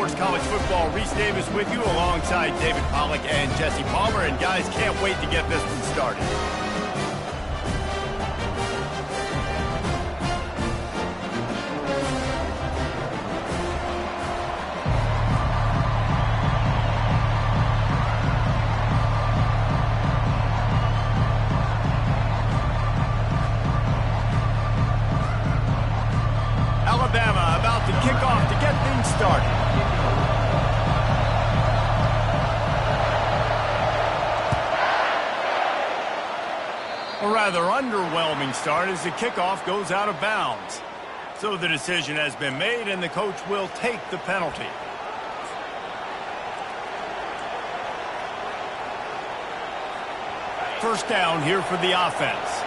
Sports College Football. Reese Davis with you alongside David Pollack and Jesse Palmer. And guys, can't wait to get this one started. Alabama about to kick off to get things started. A rather underwhelming start as the kickoff goes out of bounds. So the decision has been made and the coach will take the penalty. First down here for the offense.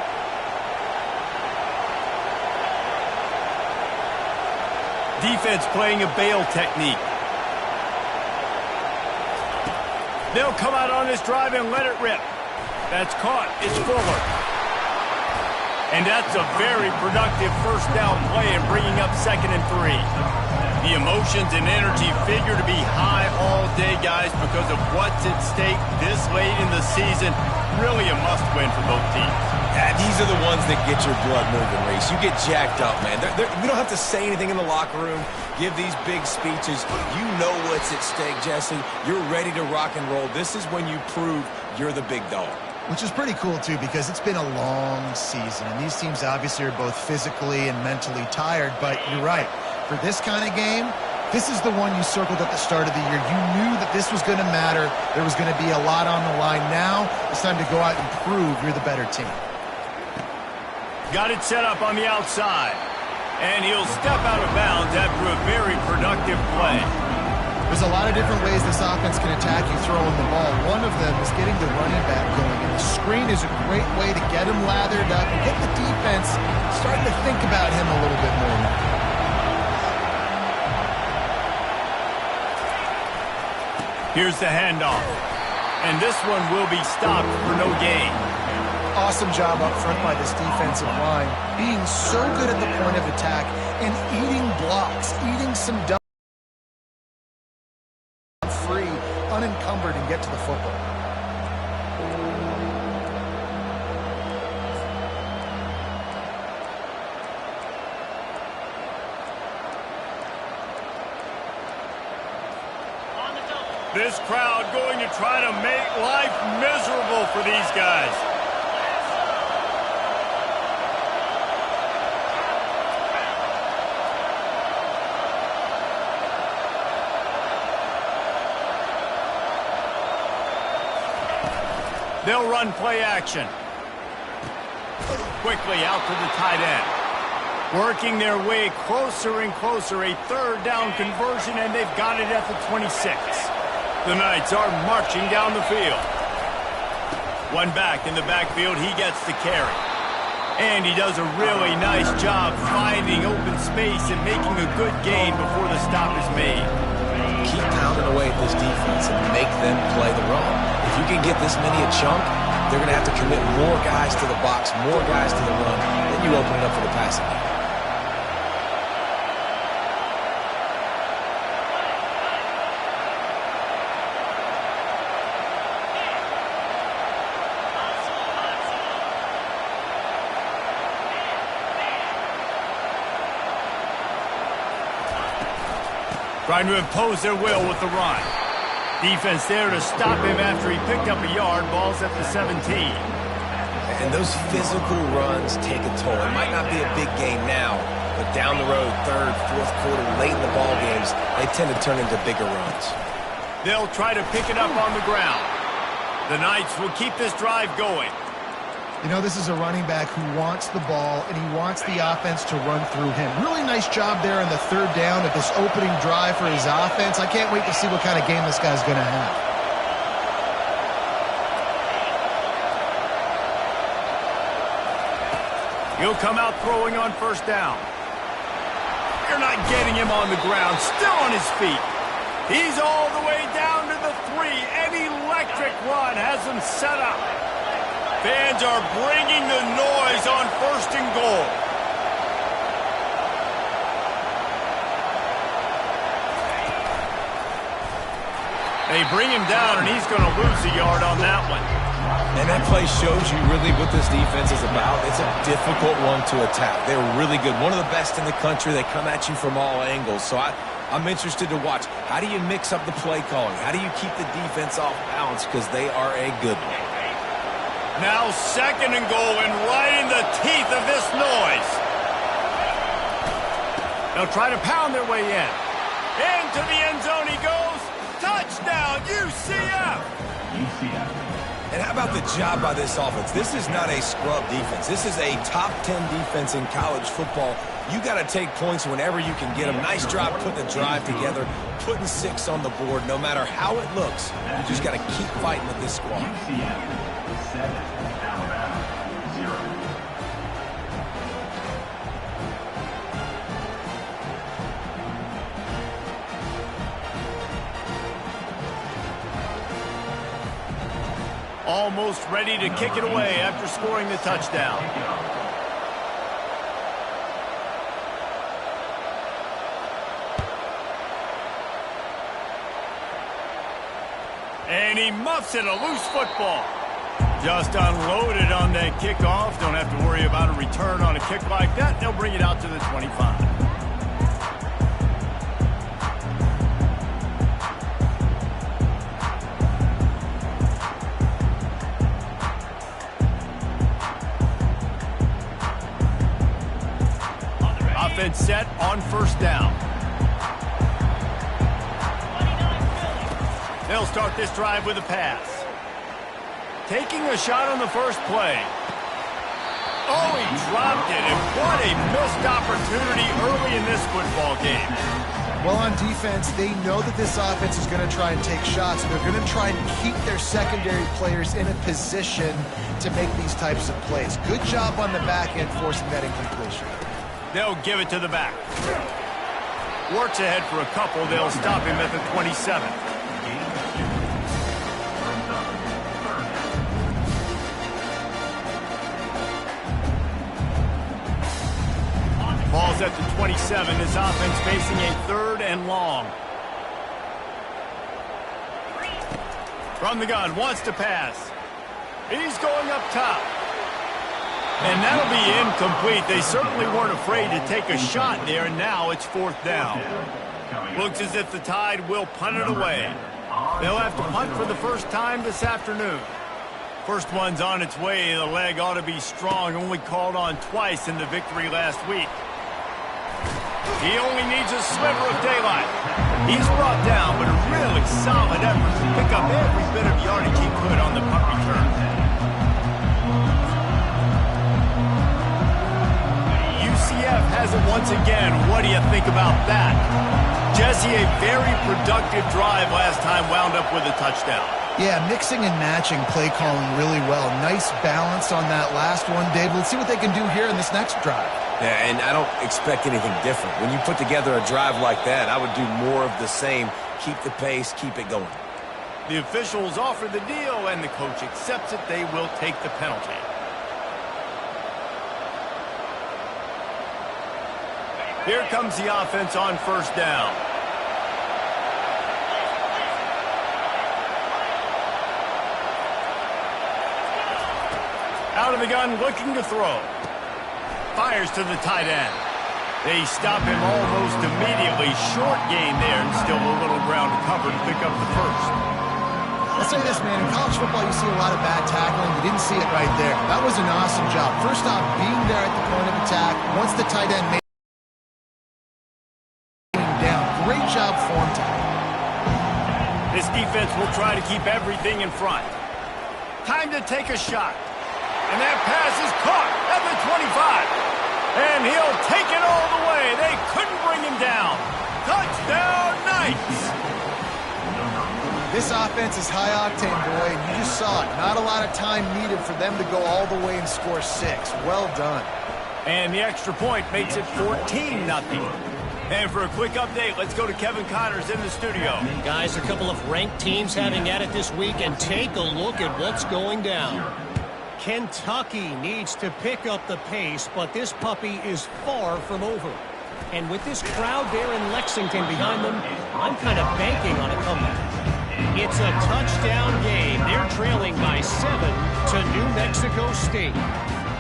Defense playing a bail technique. They'll come out on this drive and let it rip. That's caught. It's Fuller. And that's a very productive first down play and bringing up 2nd and 3. The emotions and energy figure to be high all day, guys, because of what's at stake this late in the season. Really a must-win for both teams. Yeah, these are the ones that get your blood moving, Reese. You get jacked up, man. We don't have to say anything in the locker room, give these big speeches. You know what's at stake, Jesse. You're ready to rock and roll. This is when you prove you're the big dog. Which is pretty cool, too, because it's been a long season. And these teams obviously are both physically and mentally tired. But you're right. For this kind of game, this is the one you circled at the start of the year. You knew that this was going to matter. There was going to be a lot on the line. Now it's time to go out and prove you're the better team. Got it set up on the outside. And he'll step out of bounds after a very productive play. There's a lot of different ways this offense can attack you throwing the ball. One of them is getting the running back going. And the screen is a great way to get him lathered up and get the defense starting to think about him a little bit more now. Here's the handoff. And this one will be stopped for no gain. Awesome job up front by this defensive line. Being so good at the point of attack and eating blocks, eating some dump free, unencumbered, and get to the football. This crowd going to try to make life miserable for these guys. They'll run play action. Quickly out to the tight end. Working their way closer and closer. A 3rd down conversion, and they've got it at the 26. The Knights are marching down the field. One back in the backfield. He gets the carry. And he does a really nice job finding open space and making a good gain before the stop is made. Keep pounding away at this defense and make them play the run. If you can get this many a chunk, they're going to have to commit more guys to the box, more guys to the run. Then you open it up for the passing game. Trying to impose their will with the run. Defense there to stop him after he picked up a yard. Ball's at the 17. And those physical runs take a toll. It might not be a big game now, but down the road, 3rd, 4th quarter, late in the ball games, they tend to turn into bigger runs. They'll try to pick it up on the ground. The Knights will keep this drive going. You know, this is a running back who wants the ball, and he wants the offense to run through him. Really nice job there on the 3rd down of this opening drive for his offense. I can't wait to see what kind of game this guy's going to have. He'll come out throwing on 1st down. You're not getting him on the ground, still on his feet. He's all the way down to the 3. An electric run has him set up. Fans are bringing the noise on 1st and goal. They bring him down, and he's going to lose a yard on that one. And that play shows you really what this defense is about. It's a difficult one to attack. They're really good. One of the best in the country. They come at you from all angles. So I'm interested to watch. How do you mix up the play calling? How do you keep the defense off balance? Because they are a good one. Now 2nd and goal, and right in the teeth of this noise. They'll try to pound their way in. Into the end zone he goes. Touchdown, UCF! And how about the job by this offense? This is not a scrub defense. This is a top 10 defense in college football. You got to take points whenever you can get them. Nice job putting the drive together, putting 6 on the board. No matter how it looks, you just got to keep fighting with this squad. Almost ready to kick it away after scoring the touchdown. And he muffs it, a loose football. Just unloaded on that kickoff. Don't have to worry about a return on a kick like that. They'll bring it out to the 25. Offense set on 1st down. They'll start this drive with a pass. Taking a shot on the first play. Oh, he dropped it, and what a missed opportunity early in this football game. Well, on defense, they know that this offense is going to try and take shots. They're going to try and keep their secondary players in a position to make these types of plays. Good job on the back end forcing that incompletion. They'll give it to the back. Works ahead for a couple. They'll stop him at the 27. Ball's at the 27. This offense facing a 3rd and long. From the gun, wants to pass. He's going up top. And that'll be incomplete. They certainly weren't afraid to take a shot there, and now it's 4th down. Looks as if the Tide will punt it away. They'll have to punt for the first time this afternoon. First one's on its way. The leg ought to be strong. Only called on twice in the victory last week. He only needs a sliver of daylight. He's brought down, but a really solid effort to pick up every bit of yardage he could on the punt return. UCF has it once again. What do you think about that? Jesse, a very productive drive last time wound up with a touchdown. Yeah, mixing and matching play calling really well. Nice balance on that last one, Dave. Let's see what they can do here in this next drive. Yeah, and I don't expect anything different. When you put together a drive like that, I would do more of the same. Keep the pace, keep it going. The officials offer the deal, and the coach accepts it. They will take the penalty. Here comes the offense on 1st down. Out of the gun, looking to throw. Fires to the tight end. They stop him almost immediately. Short gain there, and still a little ground to cover to pick up the first. I'll say this, man. In college football, you see a lot of bad tackling. You didn't see it right there. That was an awesome job. First off, being there at the point of attack. Once the tight end made down. Great job for him today. This defense will try to keep everything in front. Time to take a shot. And that pass is caught at the 25. And he'll take it all the way. They couldn't bring him down. Touchdown, Knights! This offense is high-octane, boy, and you just saw it. Not a lot of time needed for them to go all the way and score 6. Well done. And the extra point makes it 14-0. And for a quick update, let's go to Kevin Connors in the studio. Guys, a couple of ranked teams having at it this week, and take a look at what's going down. Kentucky needs to pick up the pace, but this puppy is far from over. And with this crowd there in Lexington behind them, I'm kind of banking on a comeback. It's a touchdown game. They're trailing by 7 to New Mexico State.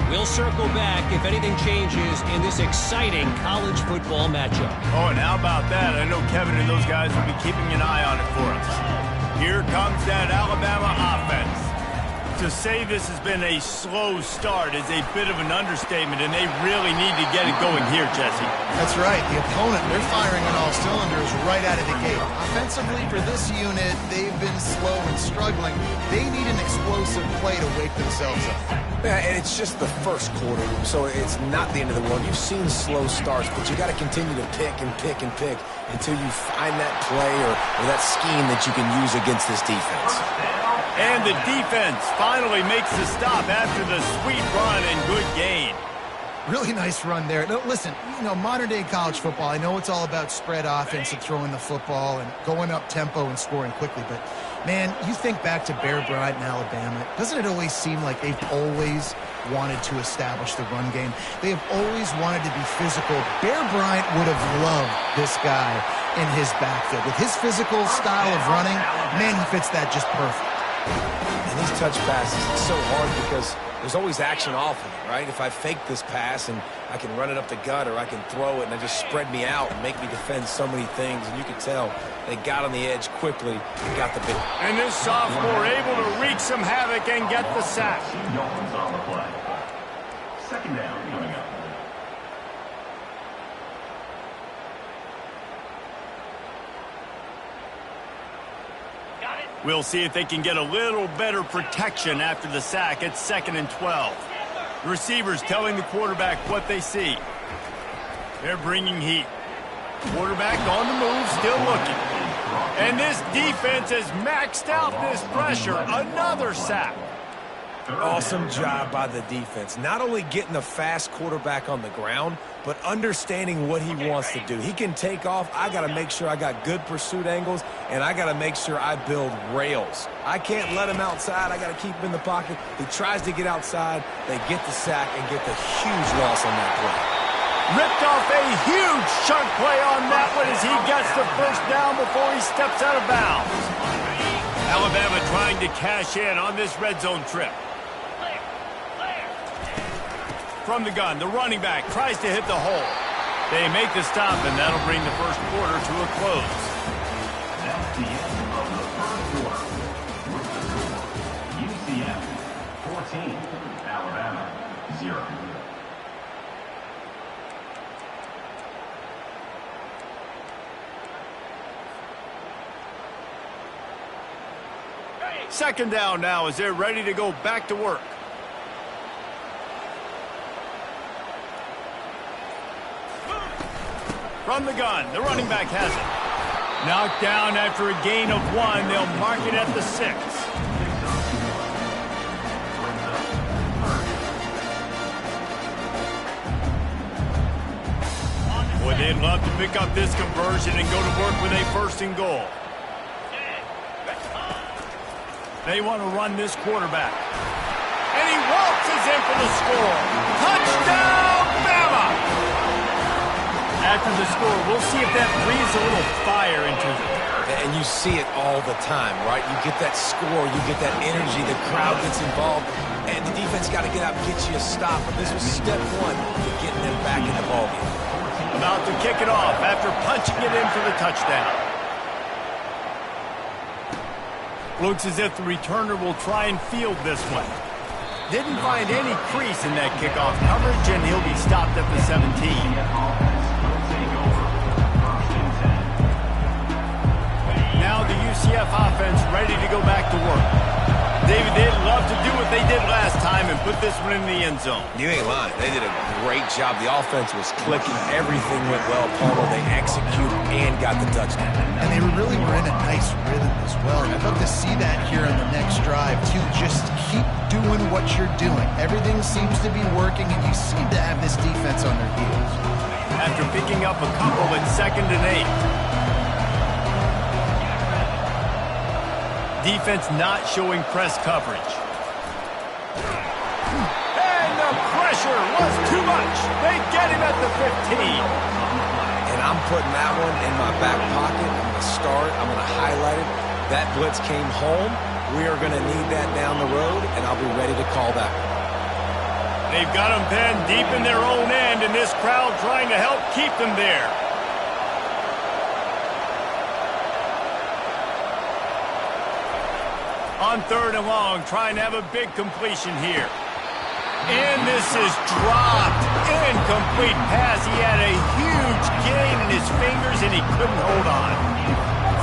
We'll circle back if anything changes in this exciting college football matchup. Oh, and how about that? I know Kevin and those guys will be keeping an eye on it for us. Here comes that Alabama offense. To say this has been a slow start is a bit of an understatement, and they really need to get it going here, Jesse. That's right. The opponent, they're firing on all cylinders right out of the gate. Offensively, for this unit, they've been slow and struggling. They need an explosive play to wake themselves up. Yeah, and it's just the first quarter, so it's not the end of the world. You've seen slow starts, but you got to continue to pick and pick and pick until you find that play or that scheme that you can use against this defense. And the defense finally makes the stop after the sweet run and good gain. Really nice run there. No, listen, modern-day college football, I know it's all about spread offense and throwing the football and going up tempo and scoring quickly, but, man, you think back to Bear Bryant in Alabama, doesn't it always seem like they've always wanted to establish the run game? They have always wanted to be physical. Bear Bryant would have loved this guy in his backfield. With his physical style of running, man, he fits that just perfect. And these touch passes, it's so hard because there's always action off of it, right? If I fake this pass and I can run it up the gut or I can throw it and they just spread me out and make me defend so many things, and you can tell they got on the edge quickly and got the big. And this sophomore able to wreak some havoc and get the sack. Dolphins on the play. Second down coming up. We'll see if they can get a little better protection after the sack. It's 2nd and 12. The receivers telling the quarterback what they see. They're bringing heat. Quarterback on the move, still looking. And this defense has maxed out this pressure. Another sack. Awesome job by the defense. Not only getting the fast quarterback on the ground, but understanding what he wants to do. He can take off. I got to make sure I got good pursuit angles, and I got to make sure I build rails. I can't let him outside. I got to keep him in the pocket. He tries to get outside. They get the sack and get the huge loss on that play. Ripped off a huge chunk play on that one as he gets the first down before he steps out of bounds. Alabama trying to cash in on this red zone trip. From the gun, the running back tries to hit the hole. They make the stop, and that'll bring the first quarter to a close. That's the end of the first quarter. UCF 14, Alabama 0. Second down now as they're ready to go back to work. From the gun, the running back has it. Knocked down after a gain of 1. They'll mark it at the 6. Boy, they'd love to pick up this conversion and go to work with a 1st and goal. They want to run this quarterback. And he waltzes in for the score. Touchdown, Bama! After the score, we'll see if that breathes a little fire into them. And you see it all the time, right? You get that score, you get that energy, the crowd gets involved, and the defense got to get out and get you a stop. But this was step 1 to getting them back in the ballgame. About to kick it off after punching it in for the touchdown. Looks as if the returner will try and field this one. Didn't find any crease in that kickoff coverage, and he'll be stopped at the 17. Now the UCF offense ready to go back to work. David, they'd love to do what they did last time and put this one in the end zone. You ain't lying. They did a great job. The offense was clicking. Everything went well, Palmer. They executed and got the touchdown. And they really were in a nice rhythm as well. I'd love to see that here on the next drive, too. Just keep doing what you're doing. Everything seems to be working, and you seem to have this defense on their heels. After picking up a couple at 2nd and 8. Defense not showing press coverage. And the pressure was too much. They get him at the 15. And I'm putting that one in my back pocket. I'm going to start. I'm going to highlight it. That blitz came home. We are going to need that down the road, and I'll be ready to call that one. They've got them pinned deep in their own end, and this crowd trying to help keep them there. On 3rd and long, trying to have a big completion here. And this is dropped. Incomplete pass. He had a huge gain in his fingers, and he couldn't hold on.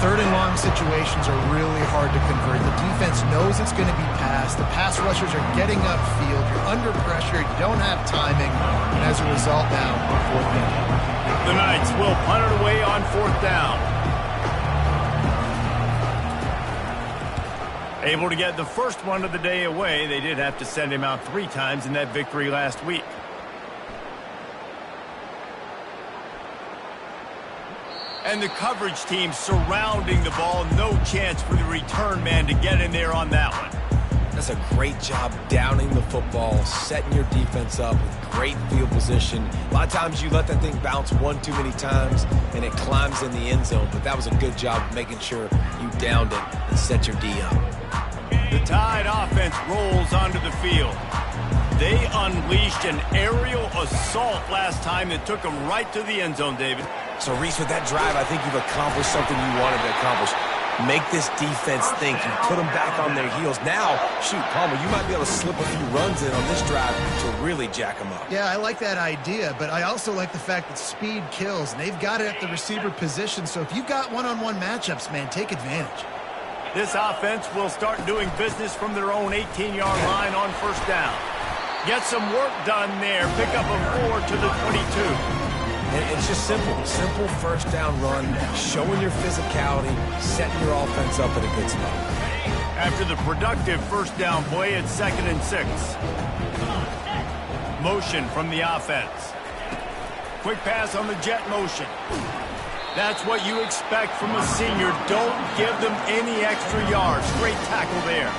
3rd and long situations are really hard to convert. The defense knows it's going to be passed. The pass rushers are getting upfield. You're under pressure. You don't have timing. And as a result now, 4th down. The Knights will punt it away on 4th down. Able to get the first one of the day away. They did have to send him out 3 times in that victory last week. And the coverage team surrounding the ball. No chance for the return man to get in there on that one. That's a great job downing the football, setting your defense up with great field position. A lot of times you let that thing bounce one too many times and it climbs in the end zone, but that was a good job of making sure you downed it and set your D up. The Tide offense rolls onto the field. They unleashed an aerial assault last time that took them right to the end zone, David. So, Reese, with that drive, I think you've accomplished something you wanted to accomplish. Make this defense think. You put them back on their heels. Now, shoot, Palmer, you might be able to slip a few runs in on this drive to really jack them up. Yeah, I like that idea, but I also like the fact that speed kills, and they've got it at the receiver position. So if you've got one-on-one matchups, man, take advantage. This offense will start doing business from their own 18-yard line on 1st down. Get some work done there. Pick up a 4 to the 22. It's just simple. Simple 1st down run, showing your physicality, setting your offense up at a good spot. After the productive 1st down play, it's 2nd and 6. Motion from the offense. Quick pass on the jet motion. That's what you expect from a senior. Don't give them any extra yards. Great tackle there.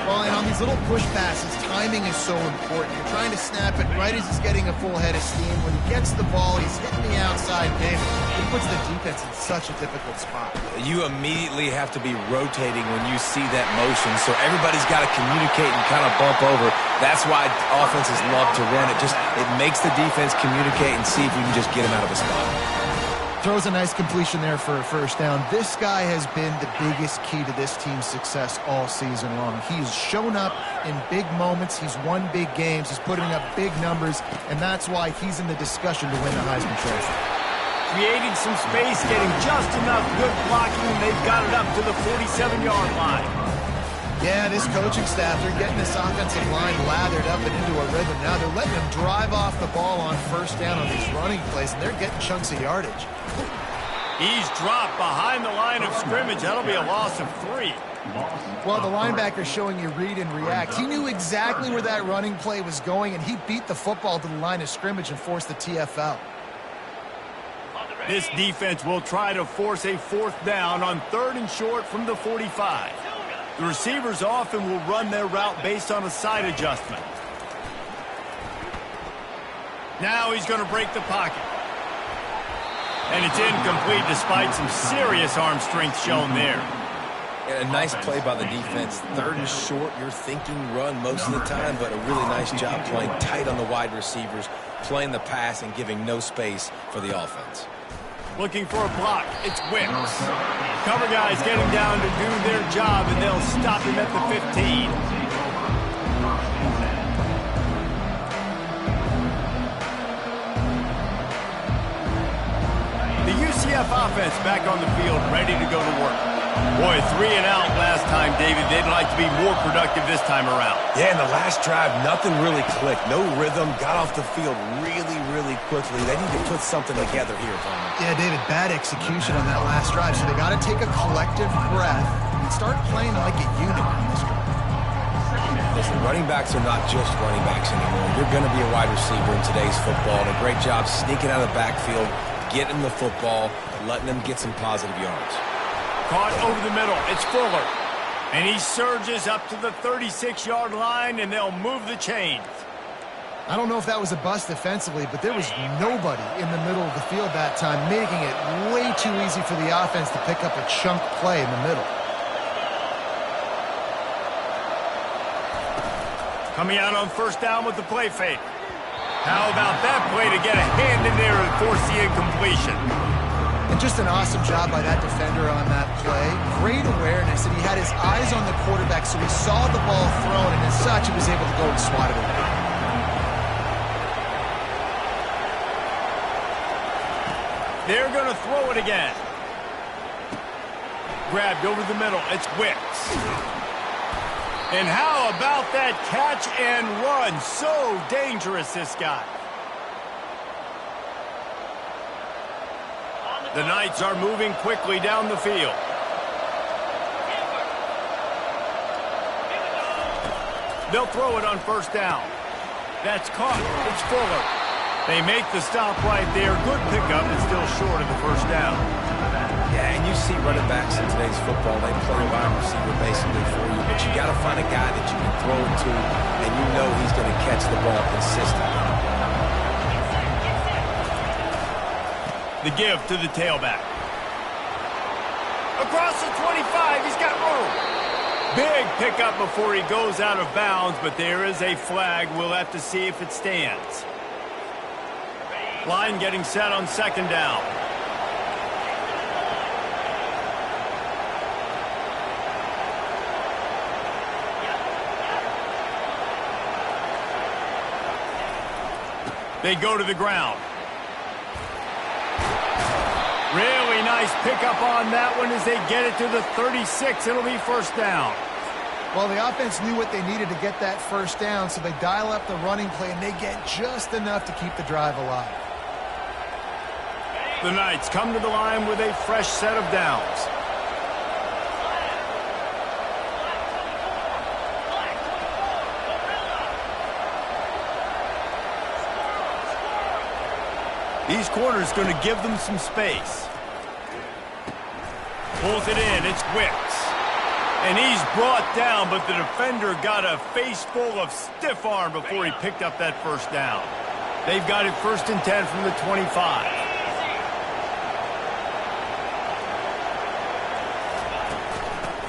Well, and on these little push passes, timing is so important. You're trying to snap it right as he's getting a full head of steam. When he gets the ball, he's hitting the outside man. He puts the defense in such a difficult spot. You immediately have to be rotating when you see that motion, so everybody's got to communicate and kind of bump over. That's why offenses love to run it. It makes the defense communicate and see if we can just get him out of a spot. Throws a nice completion there for a 1st down. This guy has been the biggest key to this team's success all season long. He's shown up in big moments. He's won big games. He's putting up big numbers, and that's why he's in the discussion to win the Heisman Trophy. Creating some space, getting just enough good blocking, and they've got it up to the 47-yard line. Yeah, this coaching staff, they're getting this offensive line lathered up and into a rhythm. Now they're letting them drive off the ball on 1st down on these running plays, and they're getting chunks of yardage. He's dropped behind the line of scrimmage. That'll be a loss of 3. Well, the linebacker's showing you read and react. He knew exactly where that running play was going, and he beat the football to the line of scrimmage and forced the TFL. This defense will try to force a 4th down on 3rd and short from the 45. The receivers often will run their route based on a side adjustment. Now he's going to break the pocket. And it's incomplete despite some serious arm strength shown there. And a nice play by the defense. 3rd and short, you're thinking run most of the time, but a really nice job playing tight on the wide receivers, playing the pass and giving no space for the offense. Looking for a block. It's Wicks. Cover guys getting down to do their job, and they'll stop him at the 15. The UCF offense back on the field, ready to go to work. Boy, 3 and out last time, David. They'd like to be more productive this time around. Yeah, in the last drive, nothing really clicked. No rhythm, got off the field really quickly. They need to put something together here, Palmer. Yeah, David, bad execution on that last drive, so they got to take a collective breath and start playing like a unit on this drive. Listen, running backs are not just running backs anymore. You're going to be a wide receiver in today's football, and a great job sneaking out of the backfield, getting the football, letting them get some positive yards. Caught over the middle. It's Fuller. And he surges up to the 36-yard line, and they'll move the chains. I don't know if that was a bust defensively, but there was nobody in the middle of the field that time, making it way too easy for the offense to pick up a chunk play in the middle. Coming out on first down with the play fake. How about that play to get a hand in there and force the incompletion? And just an awesome job by that defender on that play. Great awareness, and he had his eyes on the quarterback, so he saw the ball thrown, and as such, he was able to go and swat it away. They're going to throw it again. Grabbed over the middle. It's Wicks. And how about that catch and run? So dangerous, this guy. The Knights are moving quickly down the field. They'll throw it on first down. That's caught. It's Fuller. They make the stop right there. Good pickup, and still short of the first down. Yeah, and you see running backs in today's football, they play wide receiver basically for you, but you got to find a guy that you can throw it to, and you know he's going to catch the ball consistently. The give to the tailback. Across the 25, he's got room. Big pickup before he goes out of bounds, but there is a flag. We'll have to see if it stands. Line getting set on second down. They go to the ground. Really nice pickup on that one as they get it to the 36. It'll be first down. Well, the offense knew what they needed to get that first down, so they dial up the running play, and they get just enough to keep the drive alive. The Knights come to the line with a fresh set of downs. These corners going to give them some space. Pulls it in. It's Wicks. And he's brought down, but the defender got a face full of stiff arm before he picked up that first down. They've got it first and 10 from the 25.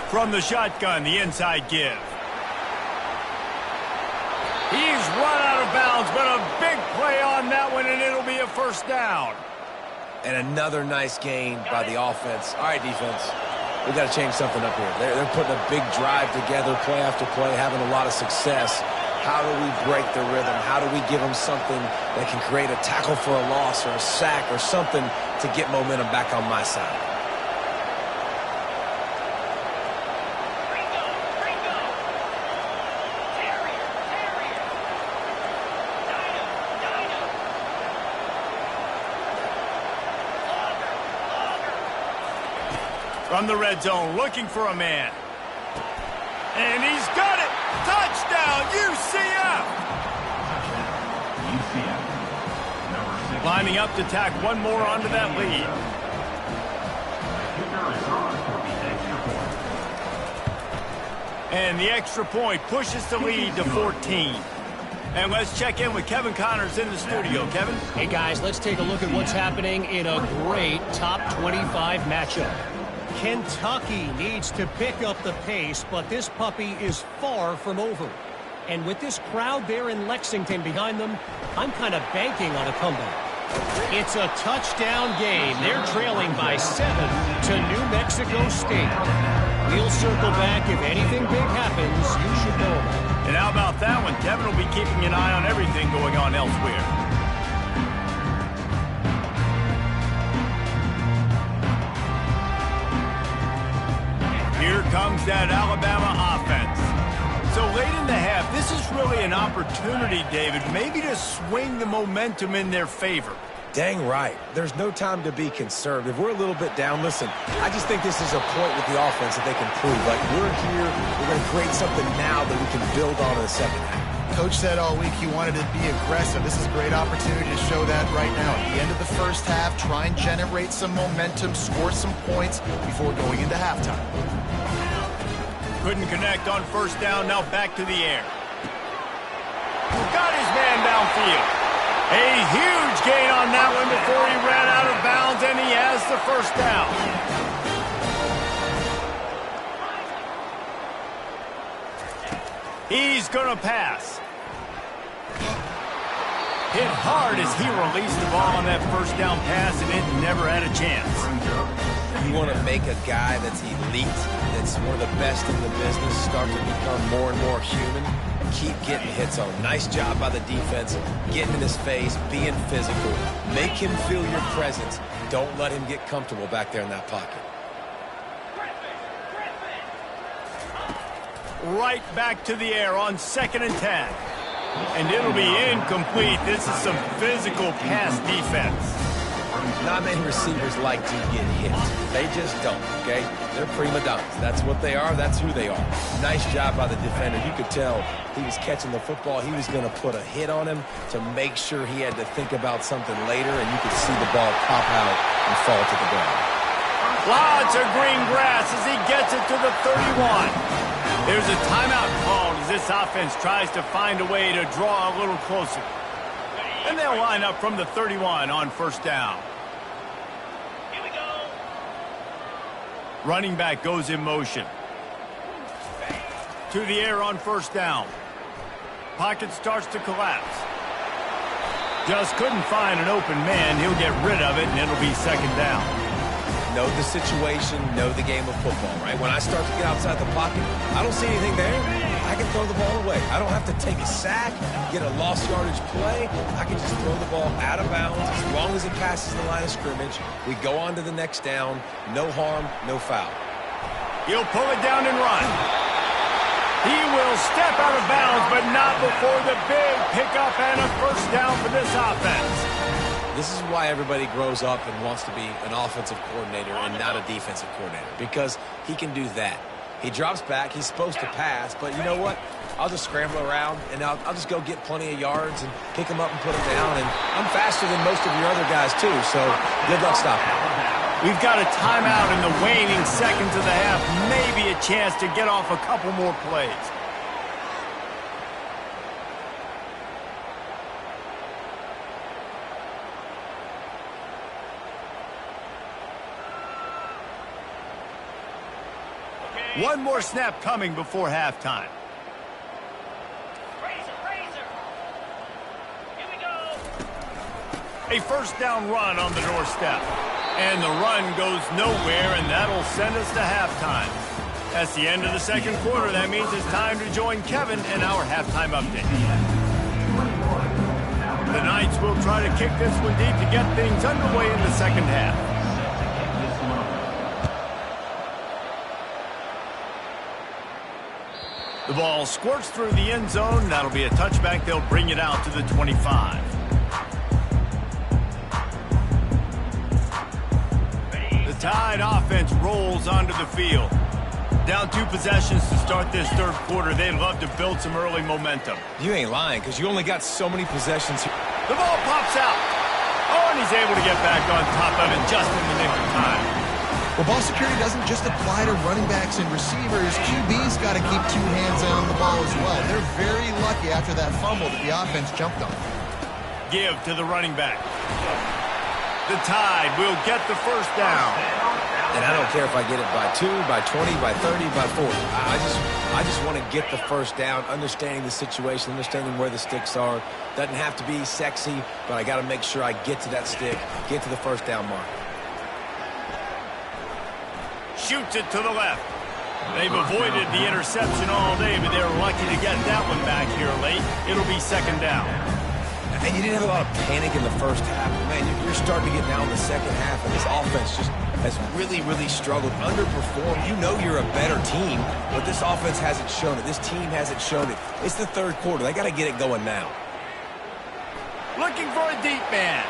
From the shotgun, the inside give. He's run out of bounds, but a big play on that one, and it'll be a first down. And another nice gain by the offense. All right, defense, we got to change something up here. They're putting a big drive together, play after play, having a lot of success. How do we break the rhythm? How do we give them something that can create a tackle for a loss or a sack or something to get momentum back on my side? From the red zone, looking for a man. And he's got it! Touchdown, UCF! UCF. Lining up to tack one more onto that lead. And the extra point pushes the lead to 14. And let's check in with Kevin Connors in the studio. Kevin? Hey, guys, let's take a look at what's happening in a great top 25 matchup. Kentucky needs to pick up the pace, but this puppy is far from over. And with this crowd there in Lexington behind them, I'm kind of banking on a comeback. It's a touchdown game. They're trailing by 7 to New Mexico State. We'll circle back if anything big happens. You should know about it. And how about that one? Kevin will be keeping an eye on everything going on elsewhere. Here comes that Alabama offense. So late in the half, this is really an opportunity, David, maybe to swing the momentum in their favor. Dang right. There's no time to be concerned. If we're a little bit down, listen, I just think this is a point with the offense that they can prove. Like, we're here, we're going to create something now that we can build on in the second half. Coach said all week he wanted to be aggressive. This is a great opportunity to show that right now. At the end of the first half, try and generate some momentum, score some points before going into halftime. Couldn't connect on first down, now back to the air. Got his man downfield. A huge gain on that one before he ran out of bounds, and he has the first down. He's going to pass. Hit hard as he released the ball on that first down pass, and it never had a chance. You want to make a guy that's elite, that's one of the best in the business, start to become more and more human. Keep getting hits on him. Nice job by the defense, getting in his face, being physical. Make him feel your presence. Don't let him get comfortable back there in that pocket. Right back to the air on 2nd and 10. And it'll be incomplete. This is some physical pass defense. Not many receivers like to get hit. They just don't, okay? They're prima donnas. That's what they are. That's who they are. Nice job by the defender. You could tell he was catching the football. He was going to put a hit on him to make sure he had to think about something later, and you could see the ball pop out and fall to the ground. Lots of green grass as he gets it to the 31. There's a timeout called as this offense tries to find a way to draw a little closer. And they'll line up from the 31 on 1st down. Here we go. Running back goes in motion. To the air on 1st down. Pocket starts to collapse. Just couldn't find an open man. He'll get rid of it, and it'll be 2nd down. Know the situation, know the game of football, right? When I start to get outside the pocket, I don't see anything there. I can throw the ball away. I don't have to take a sack, get a lost yardage play. I can just throw the ball out of bounds as long as it passes the line of scrimmage. We go on to the next down. No harm, no foul. He'll pull it down and run. He will step out of bounds, but not before the big pickup and a 1st down for this offense. This is why everybody grows up and wants to be an offensive coordinator and not a defensive coordinator, because he can do that. He drops back. He's supposed to pass, but you know what? I'll just scramble around, and I'll just go get plenty of yards and pick him up and put him down, and I'm faster than most of your other guys, too, so good luck stopping him. We've got a timeout in the waning seconds of the half, maybe a chance to get off a couple more plays. One more snap coming before halftime. Here we go. A 1st down run on the doorstep. And the run goes nowhere, and that'll send us to halftime. That's the end of the 2nd quarter. That means it's time to join Kevin in our halftime update. The Knights will try to kick this one deep to get things underway in the 2nd half. The ball squirts through the end zone. That'll be a touchback. They'll bring it out to the 25. The Tide offense rolls onto the field. Down 2 possessions to start this 3rd quarter. They'd love to build some early momentum. You ain't lying, because you only got so many possessions here. The ball pops out. Oh, and he's able to get back on top of it just in the nick of time. Well, ball security doesn't just apply to running backs and receivers. QB's got to keep 2 hands on the ball as well. They're very lucky after that fumble that the offense jumped on. Give to the running back. The Tide will get the 1st down. And I don't care if I get it by 2, by 20, by 30, by 40. I just want to get the 1st down, understanding the situation, understanding where the sticks are. Doesn't have to be sexy, but I got to make sure I get to that stick, get to the 1st down mark. Shoots it to the left. They've avoided the interception all day, but they're lucky to get that one back here late. It'll be 2nd down. And you didn't have a lot of panic in the 1st half. Man, you're starting to get down in the 2nd half, and this offense just has really, really struggled, underperformed. You know you're a better team, but this offense hasn't shown it. This team hasn't shown it. It's the 3rd quarter. They got to get it going now. Looking for a deep man.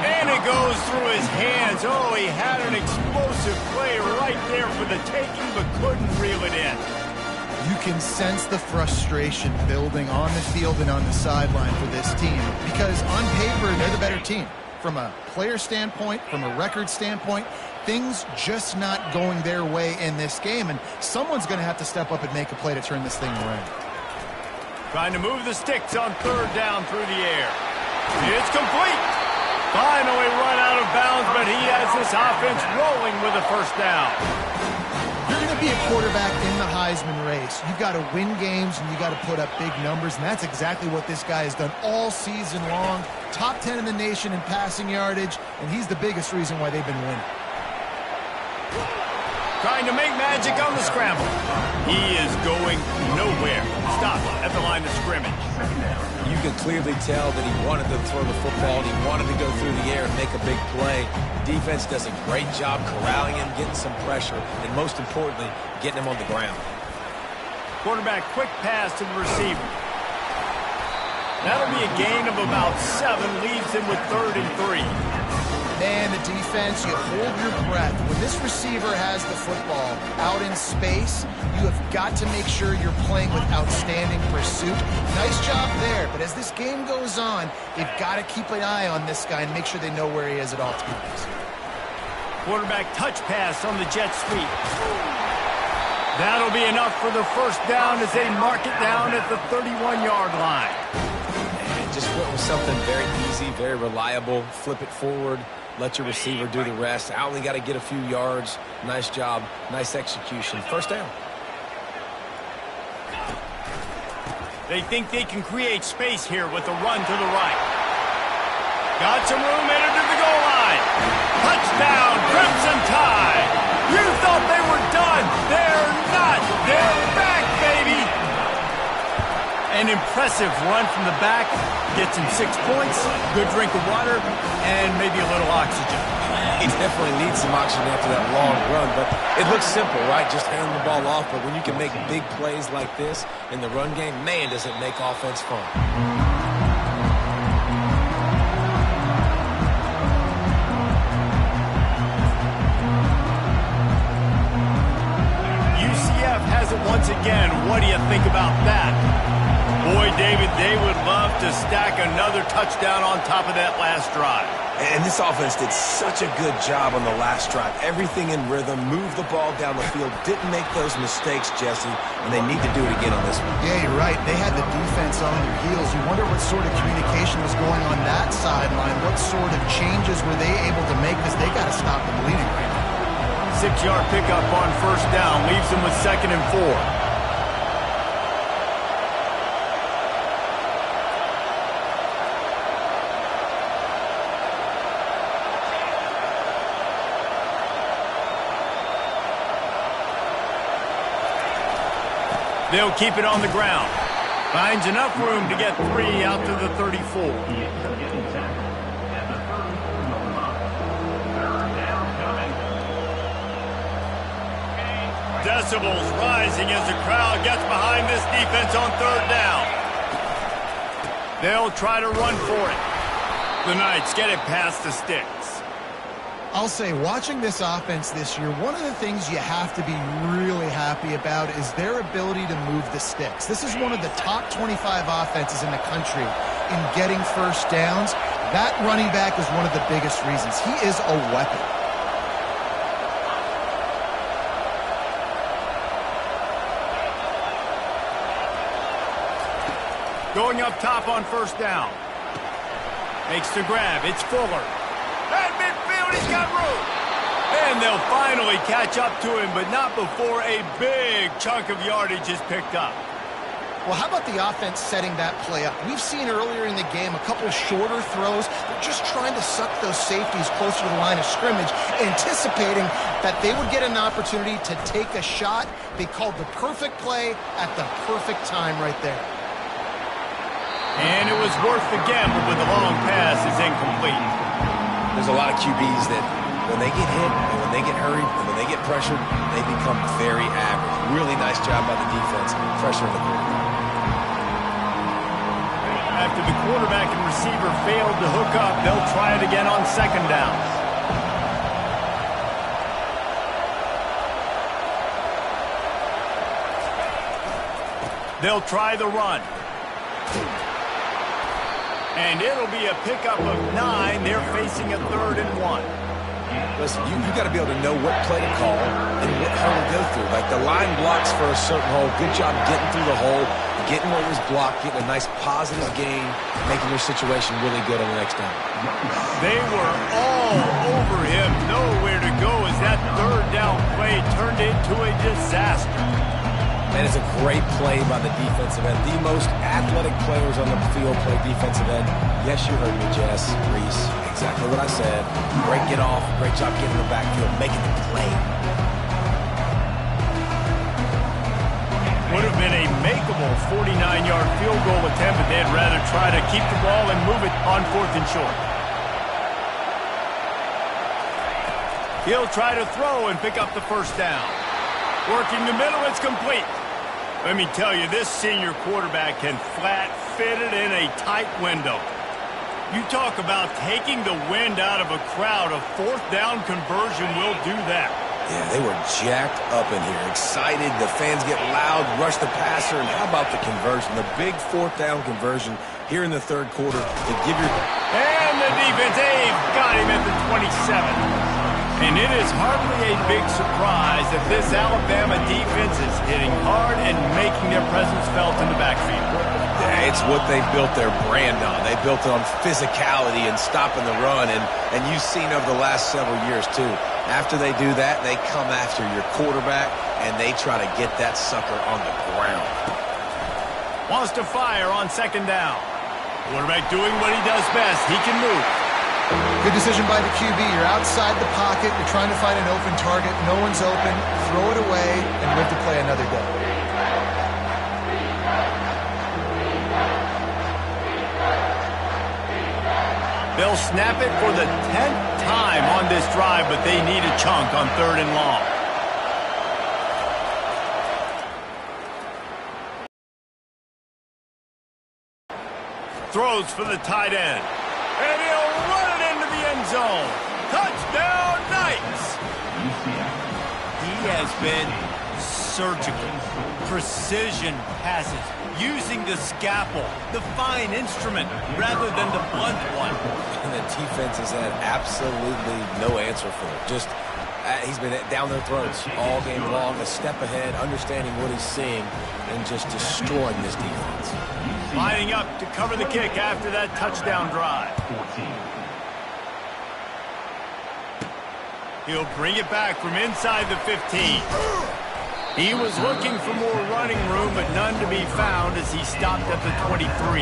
And it goes through his hands. Oh, he had an explosive play right there for the taking, but couldn't reel it in. You can sense the frustration building on the field and on the sideline for this team, because on paper, they're the better team. From a player standpoint, from a record standpoint, things just not going their way in this game, and someone's going to have to step up and make a play to turn this thing around. Trying to move the sticks on 3rd down through the air. It's complete. Finally run out of bounds, but he has this offense rolling with a 1st down. You're going to be a quarterback in the Heisman race, you've got to win games and you got to put up big numbers, and that's exactly what this guy has done all season long. Top 10 in the nation in passing yardage, and he's the biggest reason why they've been winning. Trying to make magic on the scramble. He is going nowhere. Stop at the line of scrimmage. You could clearly tell that he wanted to throw the football and he wanted to go through the air and make a big play. Defense does a great job corralling him, getting some pressure, and most importantly, getting him on the ground. Quarterback quick pass to the receiver. That'll be a gain of about 7, leaves him with 3rd and 3. Man, the defense, you hold your breath. When this receiver has the football out in space, you have got to make sure you're playing with outstanding pursuit. Nice job there, but as this game goes on, they've got to keep an eye on this guy and make sure they know where he is at all times. Quarterback touch pass on the jet sweep. That'll be enough for the first down as they mark it down at the 31-yard line. And just went with something very easy, very reliable. Flip it forward. Let your receiver do the rest. I only got to get a few yards. Nice job. Nice execution. First down. They think they can create space here with a run to the right. Got some room headed to the goal line. Touchdown, Crimson Tide. You thought they were done. They're not. They're back, baby. An impressive run from the back. Gets him 6 points, good drink of water, and maybe a little oxygen. He definitely needs some oxygen after that long run, but it looks simple, right? Just handing the ball off, but when you can make big plays like this in the run game, man, does it make offense fun. UCF has it once again. What do you think about that? Boy, David, they would love to stack another touchdown on top of that last drive. And this offense did such a good job on the last drive. Everything in rhythm, moved the ball down the field, didn't make those mistakes, Jesse, and they need to do it again on this one. Yeah, you're right. They had the defense on their heels. You wonder what sort of communication was going on that sideline. What sort of changes were they able to make, because they got to stop the bleeding right now. 6-yard pickup on first down, leaves them with 2nd and 4. They'll keep it on the ground. Finds enough room to get 3 out to the 34. Decibels rising as the crowd gets behind this defense on 3rd down. They'll try to run for it. The Knights get it past the sticks. I'll say, watching this offense this year, one of the things you have to be really happy about is their ability to move the sticks. This is one of the top 25 offenses in the country in getting first downs. That running back is one of the biggest reasons. He is a weapon. Going up top on first down. Makes the grab. It's Fuller. At midfield, he's got room. And they'll finally catch up to him, but not before a big chunk of yardage is picked up. Well, how about the offense setting that play up? We've seen earlier in the game a couple shorter throws. They're just trying to suck those safeties closer to the line of scrimmage, anticipating that they would get an opportunity to take a shot. They called the perfect play at the perfect time right there. And it was worth the gamble, but the long pass is incomplete. There's a lot of QBs that when they get hit, and when they get hurried, and when they get pressured, they become very average. Really nice job by the defense, pressuring the quarterback. After the quarterback and receiver failed to hook up, they'll try it again on 2nd down. They'll try the run. And it'll be a pickup of 9. They're facing a 3rd and 1. Listen, you got to be able to know what play to call and what hole to go through. Like the line blocks for a certain hole. Good job getting through the hole, getting what was blocked, getting a nice positive gain, making your situation really good on the next down. They were all over him. Nowhere to go as that 3rd down play play turned into a disaster. And it's a great play by the defensive end. The most athletic players on the field play defensive end. Yes, you heard me, Jess, Reese. Exactly what I said. Great get off. Great job getting in the backfield, making the play. Would have been a makeable 49-yard field goal attempt, but they'd rather try to keep the ball and move it on 4th and short. He'll try to throw and pick up the first down. Working the middle, it's complete. Let me tell you, this senior quarterback can flat fit it in a tight window. You talk about taking the wind out of a crowd. A 4th down conversion will do that. Yeah, they were jacked up in here, excited. The fans get loud, rush the passer, and how about the conversion? The big 4th down conversion here in the 3rd quarter to give your... And the defense, they've got him at the 27. And it is hardly a big surprise that this Alabama defense is hitting hard and making their presence felt in the backfield. Yeah, it's what they built their brand on. They built it on physicality and stopping the run, and you've seen over the last several years, too. After they do that, they come after your quarterback, and they try to get that sucker on the ground. Wants to fire on 2nd down. Quarterback doing what he does best. He can move. Good decision by the QB. You're outside the pocket. You're trying to find an open target. No one's open. Throw it away and live to play another day. They'll snap it for the 10th time on this drive, but they need a chunk on 3rd and long. Throws for the tight end. And he'll run it into the end zone. Touchdown, Knights! He has been surgical. Precision passes. Using the scalpel, the fine instrument, rather than the blunt one. And the defense has had absolutely no answer for it. Just, he's been down their throats all game long, a step ahead, understanding what he's seeing, and just destroying this defense. Lining up to cover the kick after that touchdown drive. He'll bring it back from inside the 15. He was looking for more running room, but none to be found as he stopped at the 23.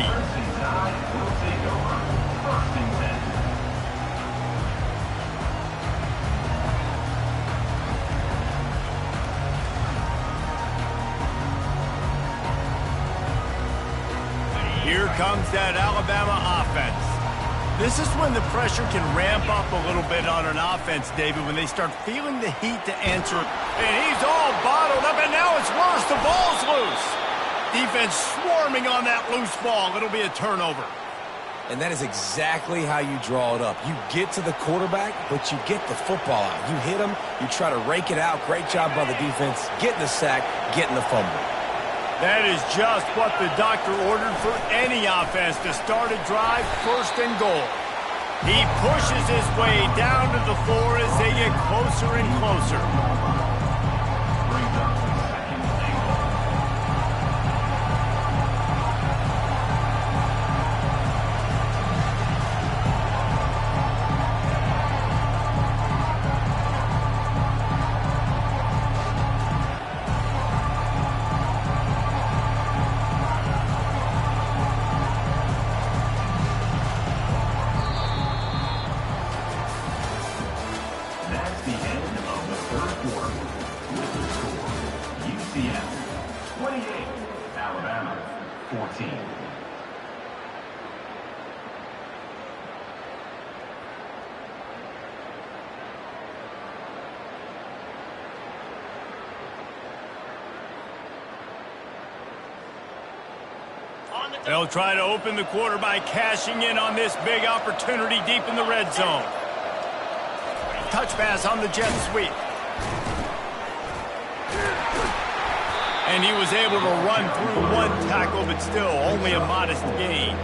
Here comes that Alabama offense. This is when the pressure can ramp up a little bit on an offense, David, when they start feeling the heat to answer. And he's all bottled up, and now it's worse. The ball's loose. Defense swarming on that loose ball. It'll be a turnover. And that is exactly how you draw it up. You get to the quarterback, but you get the football out. You hit him, you try to rake it out. Great job by the defense. Getting the sack, getting the fumble. That is just what the doctor ordered for any offense to start a drive 1st and goal. He pushes his way down to the floor as they get closer and closer. That's the end of the 3rd quarter. With the score, UCF 28, Alabama 14. They'll try to open the quarter by cashing in on this big opportunity deep in the red zone. Touch pass on the jet sweep. And he was able to run through one tackle, but still only a modest gain.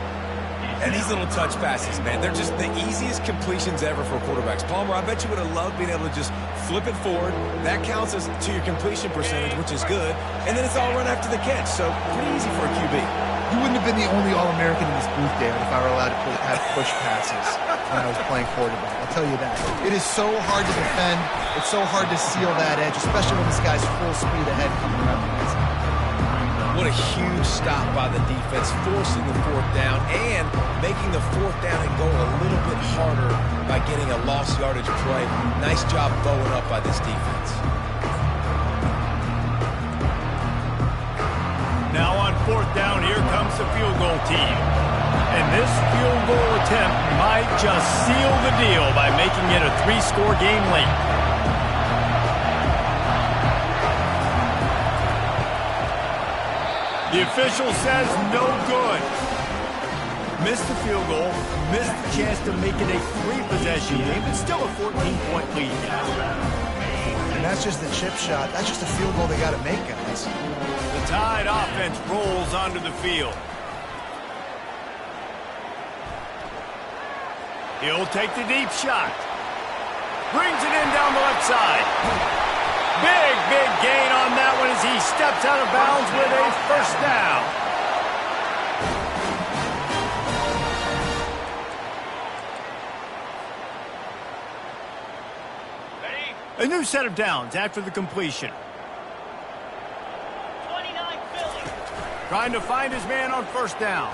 And these little touch passes, man, they're just the easiest completions ever for quarterbacks. Palmer, I bet you would have loved being able to just flip it forward. That counts as to your completion percentage, which is good. And then it's all run after the catch, so pretty easy for a QB. You wouldn't have been the only All-American in this booth, David, if I were allowed to have push passes when I was playing quarterback. I'll tell you that. It is so hard to defend. It's so hard to seal that edge, especially when this guy's full speed ahead coming around the outside. What a huge stop by the defense, forcing the fourth down and making the fourth down and go a little bit harder by getting a lost yardage play. Nice job bowing up by this defense. Now on fourth down, here comes the field goal team. And this field goal attempt might just seal the deal by making it a 3-score game late. The official says no good. Missed the field goal, missed the chance to make it a 3-possession game, but still a 14-point lead. And that's just the chip shot. That's just a field goal they got to make, guys. The Tide offense rolls onto the field. He'll take the deep shot. Brings it in down the left side. Big gain on that one as he steps out of bounds with a first down. A new set of downs after the completion. 29 Philly. Trying to find his man on first down.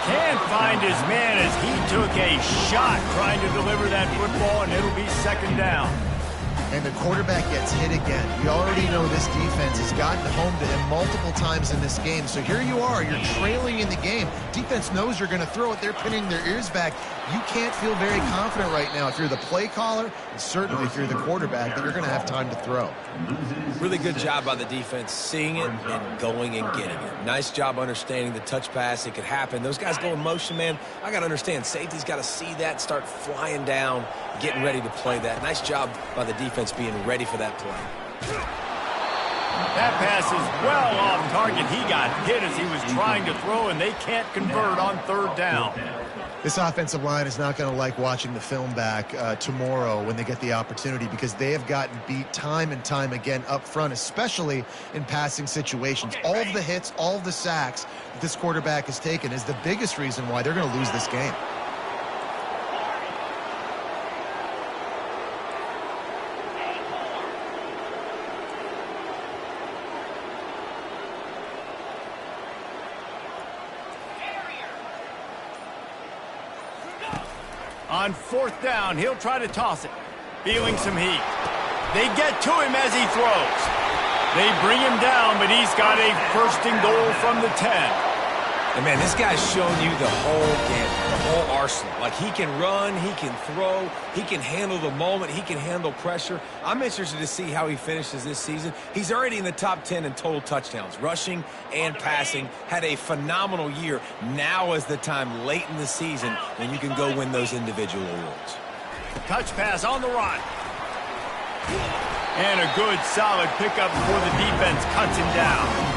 Can't find his man as he took a shot trying to deliver that football, and it'll be second down. And the quarterback gets hit again. We already know this defense has gotten home to him multiple times in this game. So here you are, you're trailing in the game. Defense knows you're going to throw it. They're pinning their ears back. You can't feel very confident right now if you're the play caller, and certainly if you're the quarterback, that you're going to have time to throw. Really good job by the defense, seeing it and going and getting it. Nice job understanding the touch pass. It could happen. Those guys go in motion, man. I got to understand, safety's got to see that, start flying down, getting ready to play that. Nice job by the defense being ready for that play. That pass is well off target. He got hit as he was trying to throw, and they can't convert on third down. This offensive line is not going to like watching the film back tomorrow when they get the opportunity, because they have gotten beat time and time again up front, especially in passing situations. All of the hits, all of the sacks that this quarterback has taken is the biggest reason why they're going to lose this game. On fourth down, he'll try to toss it. Feeling some heat. They get to him as he throws. They bring him down, but he's got a first and goal from the 10. And, man, this guy's shown you the whole game, the whole arsenal. Like, he can run, he can throw, he can handle the moment, he can handle pressure. I'm interested to see how he finishes this season. He's already in the top 10 in total touchdowns, rushing and passing. Had a phenomenal year. Now is the time late in the season when you can go win those individual awards. Touch pass on the run. And a good, solid pickup before the defense cuts him down.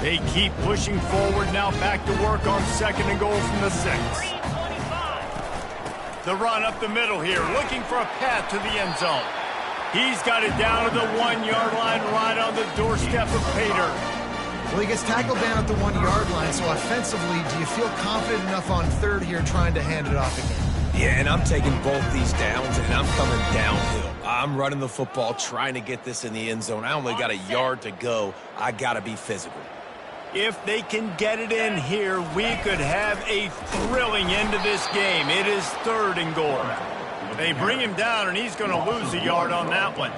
They keep pushing forward, now back to work on second and goal from the 6. The run up the middle here, looking for a path to the end zone. He's got it down to the 1-yard line, right on the doorstep of Pater. Well, he gets tackled down at the 1-yard line, so offensively, do you feel confident enough on third here trying to hand it off again? Yeah, and I'm taking both these downs, and I'm coming downhill. I'm running the football, trying to get this in the end zone. I only got a yard to go. I got to be physical. If they can get it in here, we could have a thrilling end to this game. It is third and goal. They bring him down, and he's going to lose a yard on that one.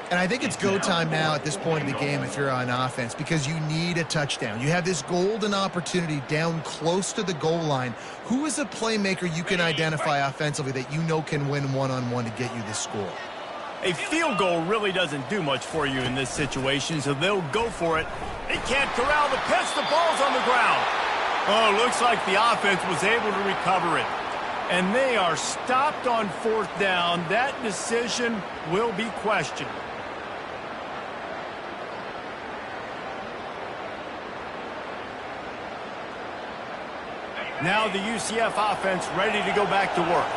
And I think it's go time now at this point in the game if you're on offense, because you need a touchdown. You have this golden opportunity down close to the goal line. Who is a playmaker you can identify offensively that you know can win one-on-one to get you this score? A field goal really doesn't do much for you in this situation, so they'll go for it. They can't corral the pitch. The ball's on the ground. Oh, looks like the offense was able to recover it. And they are stopped on 4th down. That decision will be questioned. Now the UCF offense ready to go back to work.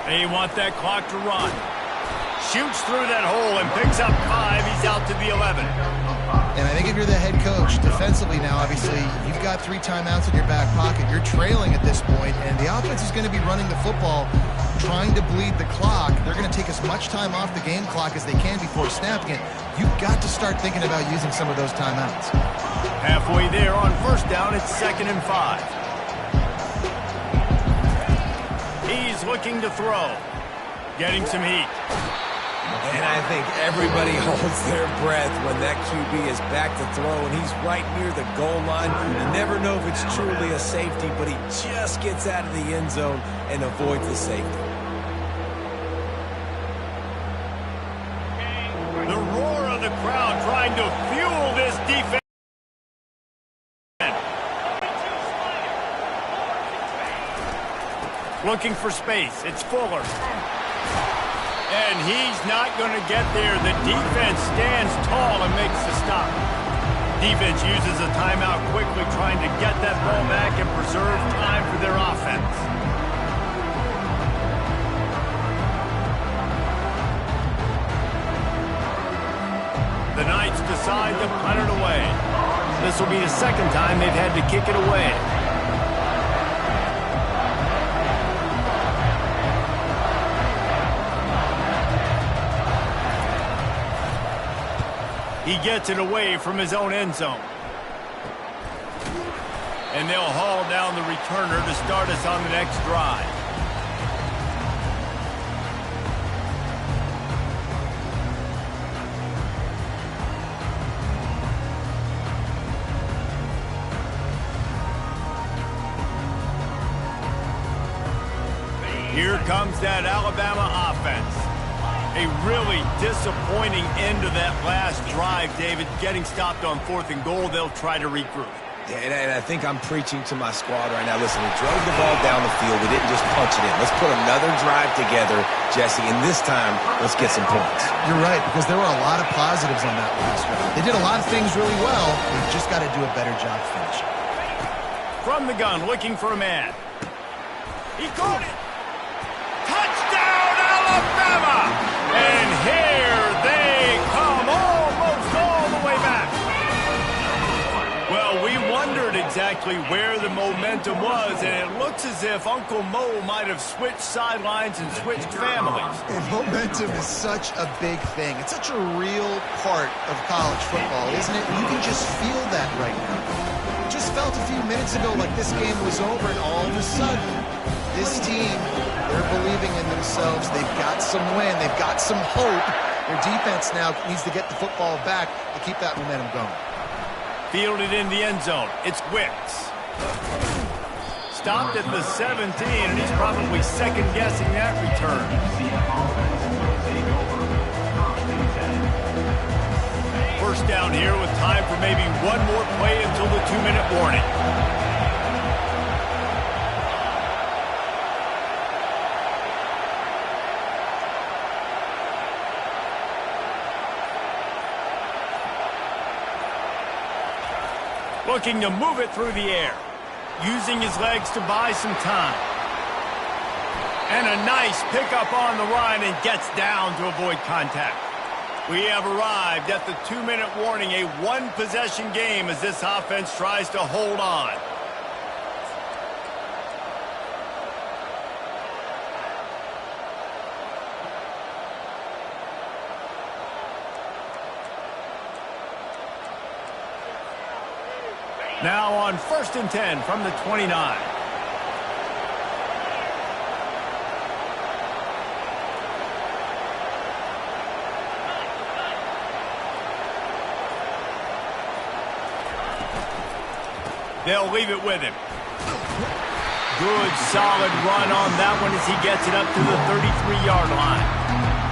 They want that clock to run. Shoots through that hole and picks up 5. He's out to the 11. And I think if you're the head coach, defensively now, obviously, you've got 3 timeouts in your back pocket. You're trailing at this point, and the offense is going to be running the football, trying to bleed the clock. They're going to take as much time off the game clock as they can before snapping it. You've got to start thinking about using some of those timeouts. Halfway there on 1st down, it's 2nd and 5. He's looking to throw. Getting some heat. And I think everybody holds their breath when that QB is back to throw and he's right near the goal line. You never know if it's truly a safety, but he just gets out of the end zone and avoids the safety. The roar of the crowd trying to fuel this defense. Looking for space. It's Fuller. And he's not going to get there. The defense stands tall and makes the stop. Defense uses a timeout quickly, trying to get that ball back and preserve time for their offense. The Knights decide to punt it away. This will be the 2nd time they've had to kick it away. He gets it away from his own end zone. And they'll haul down the returner to start us on the next drive. Here comes that Alabama offense. A really disappointing end to that last drive, David. Getting stopped on 4th and goal, they'll try to regroup. And I think I'm preaching to my squad right now. Listen, we drove the ball down the field. We didn't just punch it in. Let's put another drive together, Jesse, and this time, let's get some points. You're right, because there were a lot of positives on that last drive. They did a lot of things really well. They've just got to do a better job finishing. From the gun, looking for a man. He caught it. Touchdown, Alabama! And here they come, almost all the way back. Well, we wondered exactly where the momentum was, and it looks as if Uncle Mo might have switched sidelines and switched families. And momentum is such a big thing. It's such a real part of college football, isn't it? You can just feel that right now. It just felt a few minutes ago like this game was over, and all of a sudden, this team, they're believing in themselves. They've got some wind. They've got some hope. Their defense now needs to get the football back to keep that momentum going. Fielded in the end zone. It's Wicks. Stopped at the 17, and he's probably second-guessing that return. First down here with time for maybe one more play until the 2-minute warning. Looking to move it through the air. Using his legs to buy some time. And a nice pickup on the run and gets down to avoid contact. We have arrived at the 2-minute warning, a one-possession game as this offense tries to hold on. Now on 1st and 10 from the 29. They'll leave it with him. good, solid run on that one as he gets it up to the 33-yard line.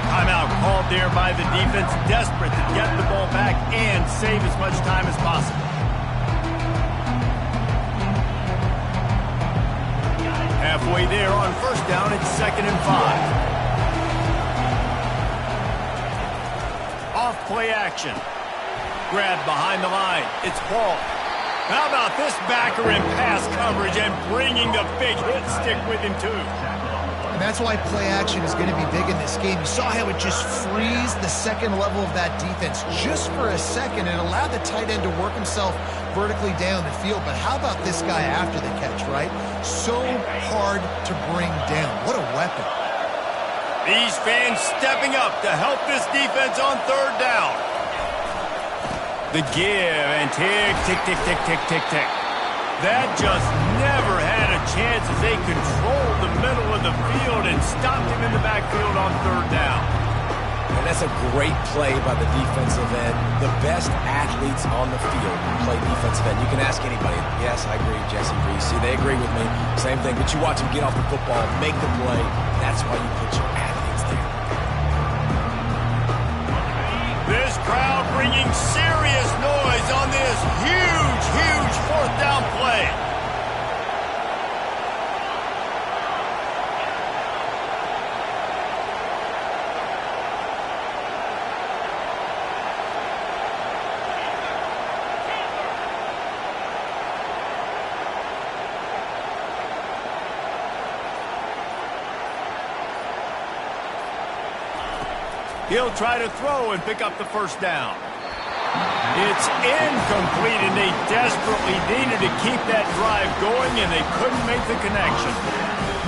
Timeout called there by the defense, desperate to get the ball back and save as much time as possible. Halfway there on first down, it's 2nd and 5. Off play action. Grab behind the line. It's Hall. How about this backer in pass coverage and bringing the big hit stick with him, too. And that's why play action is going to be big in this game. You saw how it just frees the second level of that defense just for a second and allowed the tight end to work himself vertically down the field. But how about this guy after the catch, right? So hard to bring down. What a weapon. These fans stepping up to help this defense on third down. The give and tick, tick, tick, tick, tick, tick, tick. That just never had a chance as they controlled the middle of the field and stopped him in the backfield on third down. And that's a great play by the defensive end. The best athletes on the field play defensive end. You can ask anybody. Yes, I agree, Jesse Reese. See, they agree with me. Same thing. But you watch them get off the football, make the play. That's why you put your athletes there. This crowd bringing serious noise on this huge, huge fourth down play. He'll try to throw and pick up the first down. It's incomplete, and they desperately needed to keep that drive going, and they couldn't make the connection.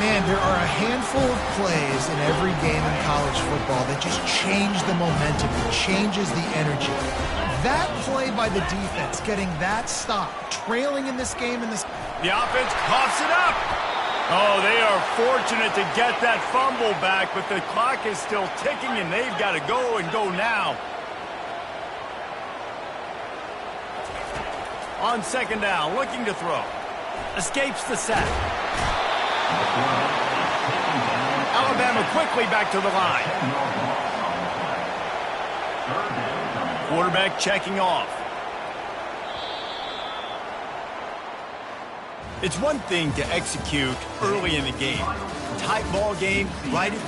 Man, there are a handful of plays in every game in college football that just change the momentum, changes the energy. That play by the defense, getting that stop, trailing in this game. The offense coughs it up. Oh, they are fortunate to get that fumble back, but the clock is still ticking, and they've got to go and go now. On second down, looking to throw. Escapes the sack. Alabama quickly back to the line. Quarterback checking off. It's one thing to execute early in the game. Tight ball game, right at